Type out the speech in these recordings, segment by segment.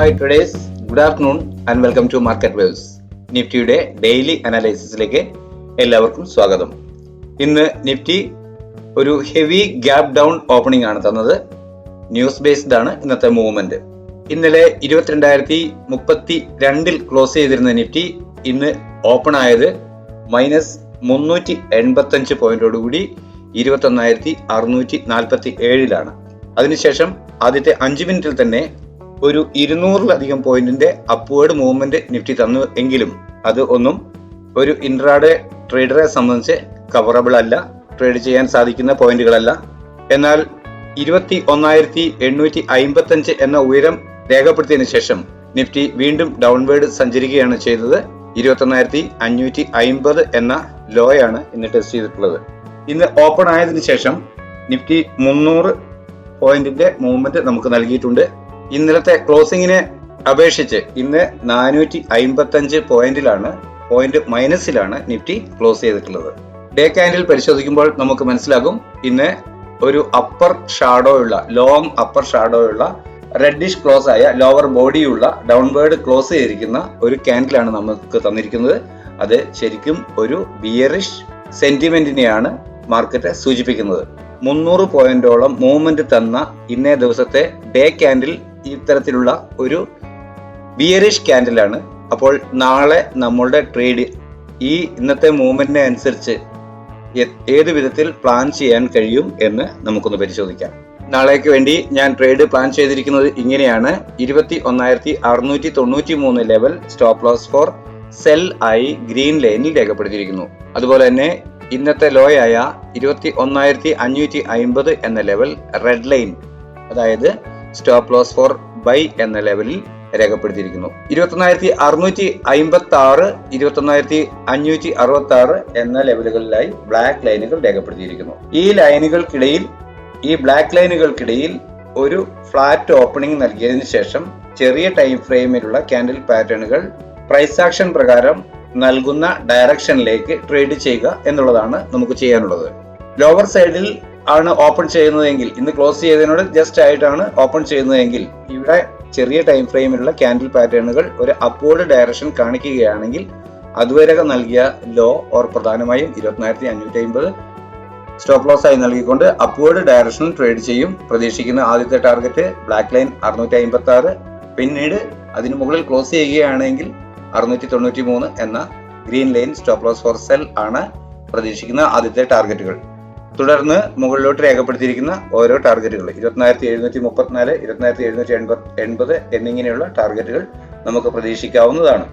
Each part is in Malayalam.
Hi, today's good afternoon and welcome to Market Waves. നിഫ്റ്റിയുടെ ഡെയിലി അനാലിസിസിലേക്ക് എല്ലാവർക്കും സ്വാഗതം. ഇന്ന് നിഫ്റ്റി ഒരു ഹെവി ഗ്യാപ് ഡൗൺ ഓപ്പണിംഗ് ആണ് തന്നത്. ന്യൂസ് ബേസ്ഡ് ആണ് ഇന്നത്തെ മൂവ്മെന്റ്. ഇന്നലെ 22,032 ക്ലോസ് ചെയ്തിരുന്ന നിഫ്റ്റി ഇന്ന് ഓപ്പൺ ആയത് -385 പോയിന്റോടുകൂടി 21,647 അതിനുശേഷം ആദ്യത്തെ 5 മിനിറ്റിൽ തന്നെ ഒരു 200-ലധികം പോയിന്റിന്റെ അപ്വേർഡ് മൂവ്മെന്റ് നിഫ്റ്റി തന്നു എങ്കിലും അത് ഒന്നും ഒരു ഇൻട്രാഡേ ട്രേഡറെ സംബന്ധിച്ച് കവറബിൾ അല്ല, ട്രേഡ് ചെയ്യാൻ സാധിക്കുന്ന പോയിന്റുകളല്ല. എന്നാൽ 21,855 എന്ന ഉയരം രേഖപ്പെടുത്തിയതിനു ശേഷം നിഫ്റ്റി വീണ്ടും ഡൗൺവേർഡ് സഞ്ചരിക്കുകയാണ് ചെയ്തത്. 21,550 എന്ന ലോയാണ് ഇന്ന് ടെസ്റ്റ് ചെയ്തിട്ടുള്ളത്. ഇന്ന് ഓപ്പൺ ആയതിനു ശേഷം നിഫ്റ്റി 300 പോയിന്റിന്റെ മൂവ്മെന്റ് നമുക്ക് നൽകിയിട്ടുണ്ട്. ഇന്നലത്തെ ക്ലോസിങ്ങിനെ അപേക്ഷിച്ച് ഇന്ന് 455 പോയിന്റ് മൈനസിലാണ് നിഫ്റ്റി ക്ലോസ് ചെയ്തിട്ടുള്ളത്. ഡേ ക്യാൻഡിൽ പരിശോധിക്കുമ്പോൾ നമുക്ക് മനസ്സിലാകും ഇന്ന് ഒരു അപ്പർ ഷാഡോ ഉള്ള ലോങ് അപ്പർ ഷാഡോ ഉള്ള റെഡിഷ് ക്ലോസ് ആയ ലോവർ ബോഡിയുള്ള ഡൗൺവേർഡ് ക്ലോസ് ചെയ്തിരിക്കുന്ന ഒരു ക്യാൻഡിലാണ് നമുക്ക് തന്നിരിക്കുന്നത്. അത് ശരിക്കും ഒരു ബിയറിഷ് സെന്റിമെന്റിനെയാണ് മാർക്കറ്റ് സൂചിപ്പിക്കുന്നത്. 300 പോയിന്റോളം മൂവ്മെന്റ് തന്ന ഇന്നേ ദിവസത്തെ ഡേ ക്യാൻഡിൽ ഇത്തരത്തിലുള്ള ഒരു ബിയറിഷ് ക്യാൻഡിലാണ്. അപ്പോൾ നാളെ നമ്മളുടെ ട്രേഡ് ഈ ഇന്നത്തെ മൂവ്മെന്റിനെ അനുസരിച്ച് ഏത് വിധത്തിൽ പ്ലാൻ ചെയ്യാൻ കഴിയും എന്ന് നമുക്കൊന്ന് പരിശോധിക്കാം. നാളേക്ക് വേണ്ടി ഞാൻ ട്രേഡ് പ്ലാൻ ചെയ്തിരിക്കുന്നത് ഇങ്ങനെയാണ്. 21,693 level stop loss for sell ആയി ഗ്രീൻ ലൈനിൽ രേഖപ്പെടുത്തിയിരിക്കുന്നു. അതുപോലെ തന്നെ ഇന്നത്തെ ലോയായ 21,550 എന്ന ലെവൽ റെഡ് ലൈൻ, അതായത് സ്റ്റോപ്പ് ലോസ് ഫോർ ബൈ എന്ന ലെവലിൽ രേഖപ്പെടുത്തിയിരിക്കുന്നു. 21,656, 21,566 എന്ന ലെവലുകളിലായി ബ്ലാക്ക് ലൈനുകൾ രേഖപ്പെടുത്തിയിരിക്കുന്നു. ഈ ബ്ലാക്ക് ലൈനുകൾക്കിടയിൽ ഒരു ഫ്ലാറ്റ് ഓപ്പണിംഗ് നൽകിയതിനു ശേഷം ചെറിയ ടൈം ഫ്രെയിമിലുള്ള ക്യാൻഡിൽ പാറ്റേണുകൾ പ്രൈസ് ആക്ഷൻ പ്രകാരം നൽകുന്ന ഡയറക്ഷനിലേക്ക് ട്രേഡ് ചെയ്യുക എന്നുള്ളതാണ് നമുക്ക് ചെയ്യാനുള്ളത്. ലോവർ സൈഡിൽ ആണ് ഓപ്പൺ ചെയ്യുന്നതെങ്കിൽ, ഇന്ന് ക്ലോസ് ചെയ്തതിനോട് ജസ്റ്റ് ആയിട്ടാണ് ഓപ്പൺ ചെയ്യുന്നതെങ്കിൽ, ഇവിടെ ചെറിയ ടൈം ഫ്രെയിമിലുള്ള ക്യാൻഡിൽ പാറ്റേണുകൾ ഒരു അപ്വേർഡ് ഡയറക്ഷൻ കാണിക്കുകയാണെങ്കിൽ അതുവരെ നൽകിയ ലോ ഓർ പ്രധാനമായും 21,550 സ്റ്റോപ്പ് ലോസ് ആയി നൽകിക്കൊണ്ട് അപ്വേർഡ് ഡയറക്ഷനിൽ ട്രേഡ് ചെയ്യും. പ്രതീക്ഷിക്കുന്ന ആദ്യത്തെ ടാർഗറ്റ് ബ്ലാക്ക് ലൈൻ 656, പിന്നീട് അതിനു മുകളിൽ ക്ലോസ് ചെയ്യുകയാണെങ്കിൽ 693 എന്ന green line stop loss for sell ആണ് പ്രതീക്ഷിക്കുന്ന ആദ്യത്തെ ടാർഗറ്റുകൾ. തുടർന്ന് മുകളിലോട്ട് രേഖപ്പെടുത്തിയിരിക്കുന്ന ഓരോ ടാർഗറ്റുകൾ 21,734, 21,780 എന്നിങ്ങനെയുള്ള ടാർഗറ്റുകൾ നമുക്ക് പ്രതീക്ഷിക്കാവുന്നതാണ്.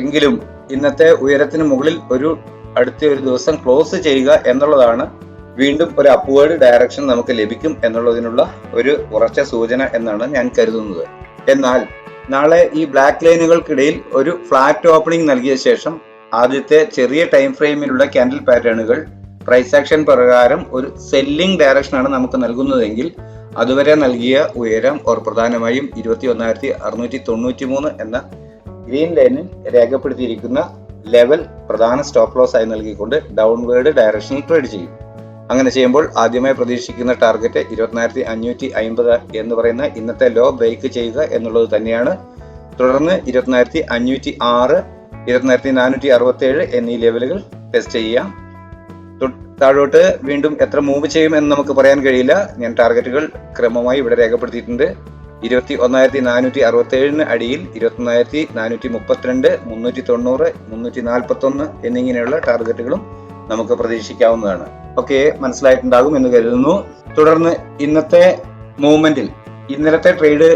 എങ്കിലും ഇന്നത്തെ ഉയരത്തിന് മുകളിൽ അടുത്ത ഒരു ദിവസം ക്ലോസ് ചെയ്യുക എന്നുള്ളതാണ് വീണ്ടും ഒരു അപ്വേർഡ് ഡയറക്ഷൻ നമുക്ക് ലഭിക്കും എന്നുള്ളതിനുള്ള ഒരു ഉറച്ച സൂചന എന്നാണ് ഞാൻ കരുതുന്നത്. എന്നാൽ നാളെ ഈ ബ്ലാക്ക് ലൈനുകൾക്കിടയിൽ ഒരു ഫ്ലാറ്റ് ഓപ്പണിംഗ് നൽകിയ ശേഷം ആദ്യത്തെ ചെറിയ ടൈം ഫ്രെയിമിലുള്ള ക്യാൻഡിൽ പാറ്റേണുകൾ പ്രൈസ് ആക്ഷൻ പ്രകാരം ഒരു സെല്ലിംഗ് ഡയറക്ഷനാണ് നമുക്ക് നൽകുന്നതെങ്കിൽ അതുവരെ നൽകിയ ഉയരം പ്രധാനമായും 21,693 എന്ന ഗ്രീൻ ലൈനിൽ രേഖപ്പെടുത്തിയിരിക്കുന്ന ലെവൽ പ്രധാന സ്റ്റോപ്പ് ലോസ് ആയി നൽകിക്കൊണ്ട് ഡൗൺവേർഡ് ഡയറക്ഷനിൽ ട്രേഡ് ചെയ്യും. അങ്ങനെ ചെയ്യുമ്പോൾ ആദ്യമായി പ്രതീക്ഷിക്കുന്ന ടാർഗറ്റ് 21,550 എന്ന് പറയുന്ന ഇന്നത്തെ ലോ ബ്രേക്ക് ചെയ്യുക എന്നുള്ളത് തന്നെയാണ്. തുടർന്ന് 21,506, 21,467 എന്നീ ലെവലുകൾ ടെസ്റ്റ് ചെയ്യാം. താഴോട്ട് വീണ്ടും എത്ര മൂവ് ചെയ്യും എന്ന് നമുക്ക് പറയാൻ കഴിയില്ല. ഞാൻ ടാർഗറ്റുകൾ ക്രമമായി ഇവിടെ രേഖപ്പെടുത്തിയിട്ടുണ്ട്. 21,467 അടിയിൽ 21,432, 390, 341 എന്നിങ്ങനെയുള്ള ടാർഗറ്റുകളും നമുക്ക് പ്രതീക്ഷിക്കാവുന്നതാണ്. ഓക്കെ, മനസ്സിലായിട്ടുണ്ടാകും എന്ന് കരുതുന്നു. തുടർന്ന് ഇന്നത്തെ മൂവ്മെന്റിൽ ഇന്നലത്തെ ട്രേഡ്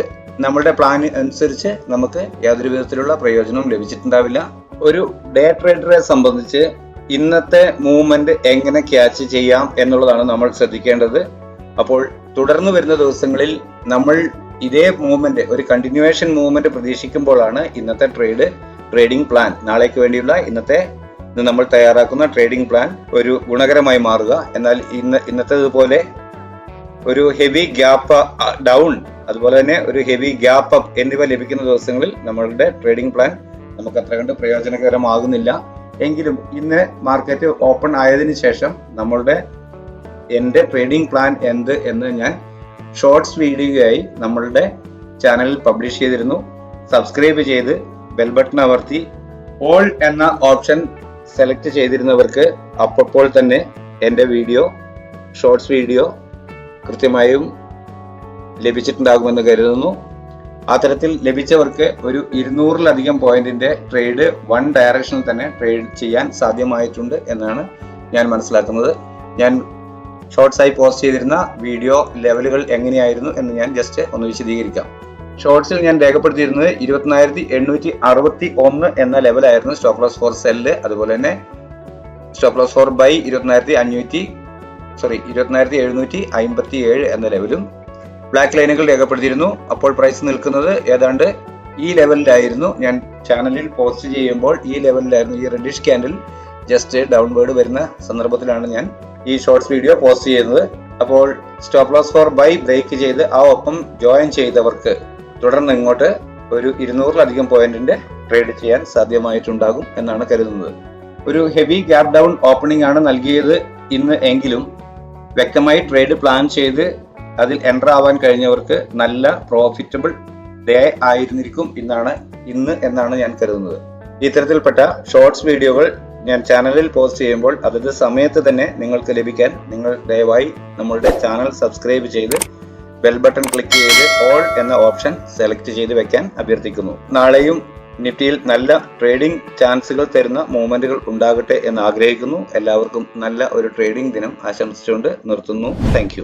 നമ്മളുടെ പ്ലാൻ അനുസരിച്ച് നമുക്ക് യാതൊരു വിധത്തിലുള്ള പ്രയോജനവും ലഭിച്ചിട്ടുണ്ടാവില്ല. ഒരു ഡേ ട്രേഡറെ സംബന്ധിച്ച് ഇന്നത്തെ മൂവ്മെന്റ് എങ്ങനെ ക്യാച്ച് ചെയ്യാം എന്നുള്ളതാണ് നമ്മൾ ശ്രദ്ധിക്കേണ്ടത്. അപ്പോൾ തുടർന്ന് വരുന്ന ദിവസങ്ങളിൽ നമ്മൾ ഇതേ മൂവ്മെന്റ്, ഒരു കണ്ടിന്യൂവേഷൻ മൂവ്മെന്റ് പ്രതീക്ഷിക്കുമ്പോഴാണ് ഇന്നത്തെ ട്രേഡിംഗ് പ്ലാൻ, നാളേക്ക് വേണ്ടിയുള്ള ഇന്ന് നമ്മൾ തയ്യാറാക്കുന്ന ട്രേഡിംഗ് പ്ലാൻ ഒരു ഗുണകരമായി മാറുക. എന്നാൽ ഇന്നത്തേതുപോലെ ഒരു ഹെവി ഗ്യാപ്പ് ഡൗൺ, അതുപോലെ തന്നെ ഒരു ഹെവി ഗ്യാപ്പ് അപ്പ് എന്നിവ ലഭിക്കുന്ന ദിവസങ്ങളിൽ നമ്മളുടെ ട്രേഡിംഗ് പ്ലാൻ നമുക്ക് അത്ര കണ്ട് പ്രയോജനകരമാകുന്നില്ല. എങ്കിലും ഇന്ന് മാർക്കറ്റ് ഓപ്പൺ ആയതിനു ശേഷം എന്റെ ട്രേഡിംഗ് പ്ലാൻ എന്ത് എന്ന് ഞാൻ ഷോർട്സ് വീഡിയോയായി നമ്മളുടെ ചാനലിൽ പബ്ലിഷ് ചെയ്തിരുന്നു. സബ്സ്ക്രൈബ് ചെയ്ത് ബെൽ ബട്ടൺ അമർത്തി ഓൾ എന്ന ഓപ്ഷൻ സെലക്ട് ചെയ്തിരുന്നവർക്ക് അപ്പോൾ തന്നെ എൻ്റെ ഷോർട്സ് വീഡിയോ കൃത്യമായും ലഭിച്ചിട്ടുണ്ടാകുമെന്ന് കരുതുന്നു. അത്തരത്തിൽ ലഭിച്ചവർക്ക് ഒരു 200-ലധികം പോയിന്റിന്റെ ട്രേഡ് വൺ ഡയറക്ഷനിൽ തന്നെ ട്രേഡ് ചെയ്യാൻ സാധ്യമായിട്ടുണ്ട് എന്നാണ് ഞാൻ മനസ്സിലാക്കുന്നത്. ഞാൻ ഷോർട്സായി പോസ്റ്റ് ചെയ്തിരുന്ന വീഡിയോ ലെവലുകൾ എങ്ങനെയായിരുന്നു എന്ന് ഞാൻ ജസ്റ്റ് ഒന്ന് വിശദീകരിക്കാം. ഷോർട്സിൽ ഞാൻ രേഖപ്പെടുത്തിയിരുന്നത് 24,861 എന്ന ലെവലായിരുന്നു സ്റ്റോപ്പ് ലോസ് ഫോർ സെല്ല്. അതുപോലെ തന്നെ സ്റ്റോപ്പ് ലോസ് ഫോർ ബൈ 24,757 എന്ന ലെവലും ബ്ലാക്ക് ലൈനുകൾ രേഖപ്പെടുത്തിയിരുന്നു. അപ്പോൾ പ്രൈസ് നിൽക്കുന്നത് ഏതാണ്ട് ഈ ലെവലിലായിരുന്നു. ഞാൻ ചാനലിൽ പോസ്റ്റ് ചെയ്യുമ്പോൾ ഈ ലെവലിലായിരുന്നു. ഈ റെഡിഷ് ക്യാൻഡിൽ ജസ്റ്റ് ഡൗൺവേർഡ് വരുന്ന സന്ദർഭത്തിലാണ് ഞാൻ ഈ ഷോർട്സ് വീഡിയോ പോസ്റ്റ് ചെയ്യുന്നത്. അപ്പോൾ stop loss for buy break ചെയ്ത് ആ ഒപ്പം ജോയിൻ ചെയ്തവർക്ക് തുടർന്ന് ഇങ്ങോട്ട് ഒരു 200-ലധികം പോയിന്റിന്റെ ട്രേഡ് ചെയ്യാൻ സാധ്യമായിട്ടുണ്ടാകും എന്നാണ് കരുതുന്നത്. ഒരു ഹെവി ഗ്യാപ് ഡൗൺ ഓപ്പണിംഗ് ആണ് നൽകിയത് ഇന്ന് എങ്കിലും വ്യക്തമായി ട്രേഡ് പ്ലാൻ ചെയ്ത് അതിൽ എൻ്റർ ആവാൻ കഴിഞ്ഞവർക്ക് നല്ല പ്രോഫിറ്റബിൾ ഡേ ആയിരുന്നിരിക്കും ഇന്ന് എന്നാണ് ഞാൻ കരുതുന്നത്. ഇത്തരത്തിൽപ്പെട്ട ഷോർട്സ് വീഡിയോകൾ ഞാൻ ചാനലിൽ പോസ്റ്റ് ചെയ്യുമ്പോൾ അതത് സമയത്ത് തന്നെ നിങ്ങൾക്ക് ലഭിക്കാൻ നിങ്ങൾ ദയവായി നമ്മളുടെ ചാനൽ സബ്സ്ക്രൈബ് ചെയ്ത് ബെൽ ബട്ടൺ ക്ലിക്ക് ചെയ്ത് ഓൾ എന്ന ഓപ്ഷൻ സെലക്ട് ചെയ്ത് വെക്കാൻ അഭ്യർത്ഥിക്കുന്നു. നാളെയും നിഫ്റ്റിയിൽ നല്ല ട്രേഡിംഗ് ചാൻസുകൾ തരുന്ന മൂവ്മെന്റുകൾ ഉണ്ടാകട്ടെ എന്ന് ആഗ്രഹിക്കുന്നു. എല്ലാവർക്കും നല്ല ഒരു ട്രേഡിംഗ് ദിനം ആശംസിച്ചുകൊണ്ട് നിർത്തുന്നു. താങ്ക്